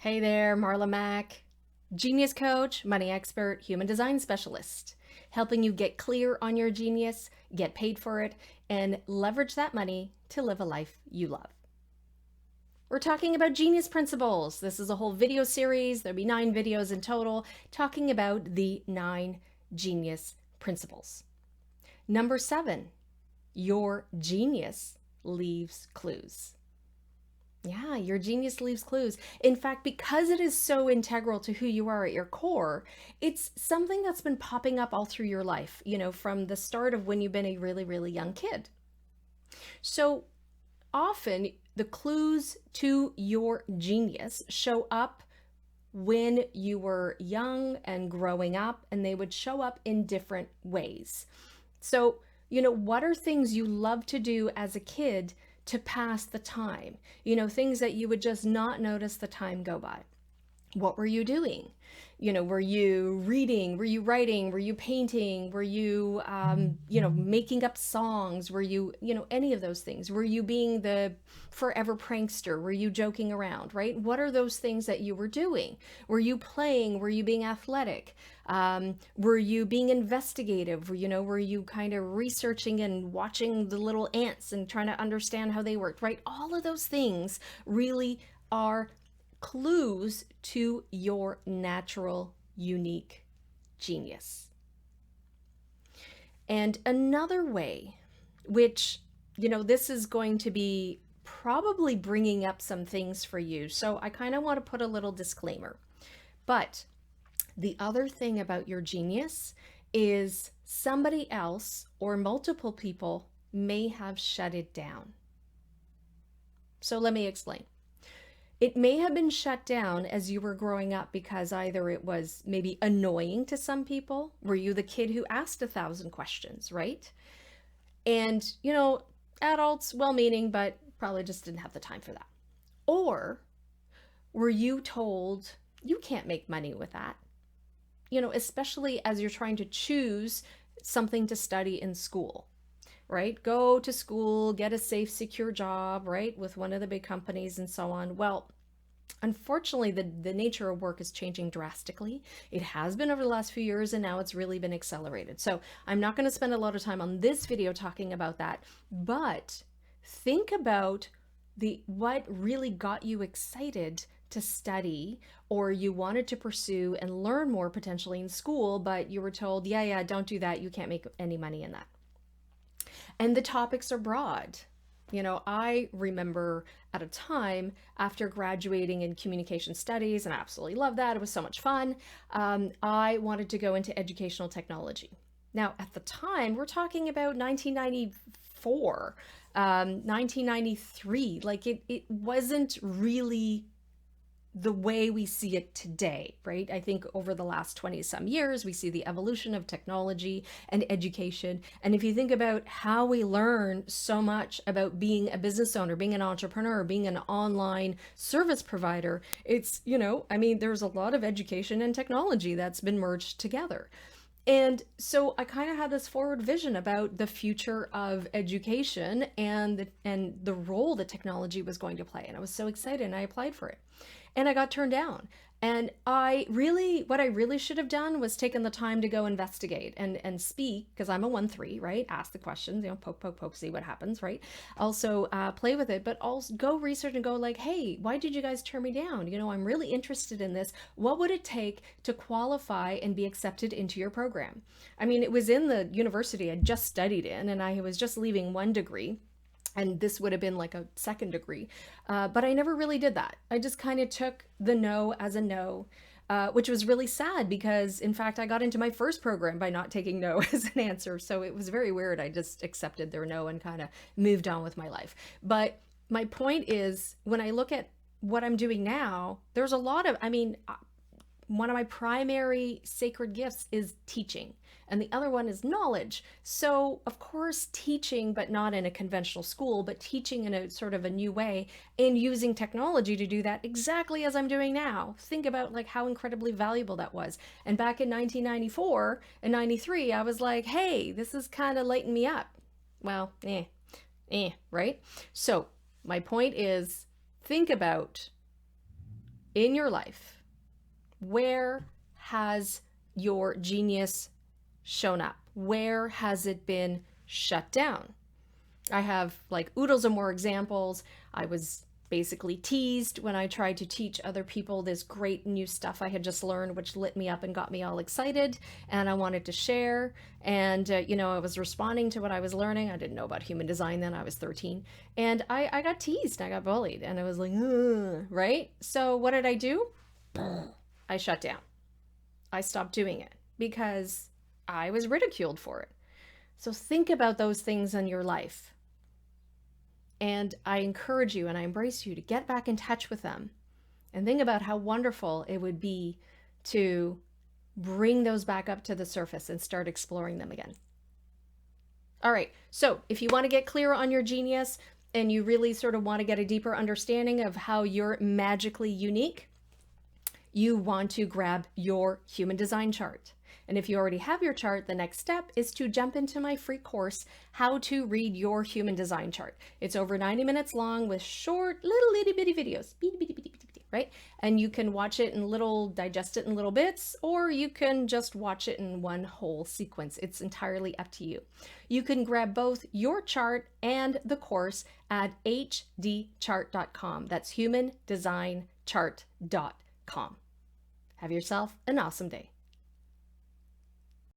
Hey there, Marla Mack, genius coach, money expert, human design specialist, helping you get clear on your genius, get paid for it, and leverage that money to live a life you love. We're talking about genius principles. This is a whole video series. There'll be 9 videos in total talking about the 9 genius principles. Number 7, your genius leaves clues. Yeah, your genius leaves clues. In fact, because it is so integral to who you are at your core, it's something that's been popping up all through your life, from the start of when you've been a really, really young kid. So often the clues to your genius show up when you were young and growing up, and they would show up in different ways. So, what are things you love to do as a kid to pass the time? Things that you would just not notice the time go by. What were you doing? Were you reading? Were you writing? Were you painting? Were you, making up songs? Were you, any of those things? Were you being the forever prankster? Were you joking around, right? What are those things that you were doing? Were you playing? Were you being athletic? Were you being investigative? Were you kind of researching and watching the little ants and trying to understand how they worked, right? All of those things really are clues to your natural, unique genius. And another way, which, this is going to be probably bringing up some things for you. So I kind of want to put a little disclaimer. But the other thing about your genius is somebody else or multiple people may have shut it down. So let me explain. It may have been shut down as you were growing up because either it was maybe annoying to some people. Were you the kid who asked 1,000 questions, right? And, adults, well meaning, but probably just didn't have the time for that. Or were you told you can't make money with that? Especially as you're trying to choose something to study in school, right? Go to school, get a safe, secure job, right? With one of the big companies and so on. Well, unfortunately, the nature of work is changing drastically. It has been over the last few years, and now it's really been accelerated. So I'm not going to spend a lot of time on this video talking about that, but think about what really got you excited to study, or you wanted to pursue and learn more potentially in school, but you were told, yeah, don't do that. You can't make any money in that. And the topics are broad. I remember at a time after graduating in communication studies, and I absolutely loved that. It was so much fun. I wanted to go into educational technology. Now, at the time, we're talking about 1994, 1993. Like it wasn't really the way we see it today, right? I think over the last 20 some years, we see the evolution of technology and education. And if you think about how we learn so much about being a business owner, being an entrepreneur, being an online service provider, it's, there's a lot of education and technology that's been merged together. And so I kind of had this forward vision about the future of education and the role that technology was going to play. And I was so excited and I applied for it. And I got turned down. And what I really should have done was taken the time to go investigate and speak, because I'm a 1-3, right? Ask the questions, poke, see what happens, right? Also play with it, but also go research and go like, hey, why did you guys turn me down? I'm really interested in this. What would it take to qualify and be accepted into your program? I mean, it was in the university I just studied in, and I was just leaving one degree, and this would have been like a second degree. But I never really did that. I just kind of took the no as a no, which was really sad because, in fact, I got into my first program by not taking no as an answer. So it was very weird. I just accepted their no and kind of moved on with my life. But my point is, when I look at what I'm doing now, there's a lot of, one of my primary sacred gifts is teaching, and the other one is knowledge. So, of course, teaching, but not in a conventional school, but teaching in a sort of a new way and using technology to do that exactly as I'm doing now. Think about like how incredibly valuable that was. And back in 1994 and 93, I was like, hey, this is kind of lighting me up. Well, right? So, my point is, think about in your life, where has your genius shown up? Where has it been shut down? I have like oodles of more examples. I was basically teased when I tried to teach other people this great new stuff I had just learned, which lit me up and got me all excited. And I wanted to share. And, I was responding to what I was learning. I didn't know about human design then. I was 13. And I got teased. I got bullied. And I was like, ugh, right? So what did I do? I shut down. I stopped doing it because I was ridiculed for it. So think about those things in your life. And I encourage you and I embrace you to get back in touch with them and think about how wonderful it would be to bring those back up to the surface and start exploring them again. All right, so if you want to get clear on your genius and you really sort of want to get a deeper understanding of how you're magically unique, you want to grab your human design chart. And if you already have your chart, the next step is to jump into my free course, How to Read Your Human Design Chart. It's over 90 minutes long with short, little itty bitty videos, right? And you can watch it in digest it in little bits, or you can just watch it in one whole sequence. It's entirely up to you. You can grab both your chart and the course at hdchart.com. That's humandesignchart.com. Have yourself an awesome day.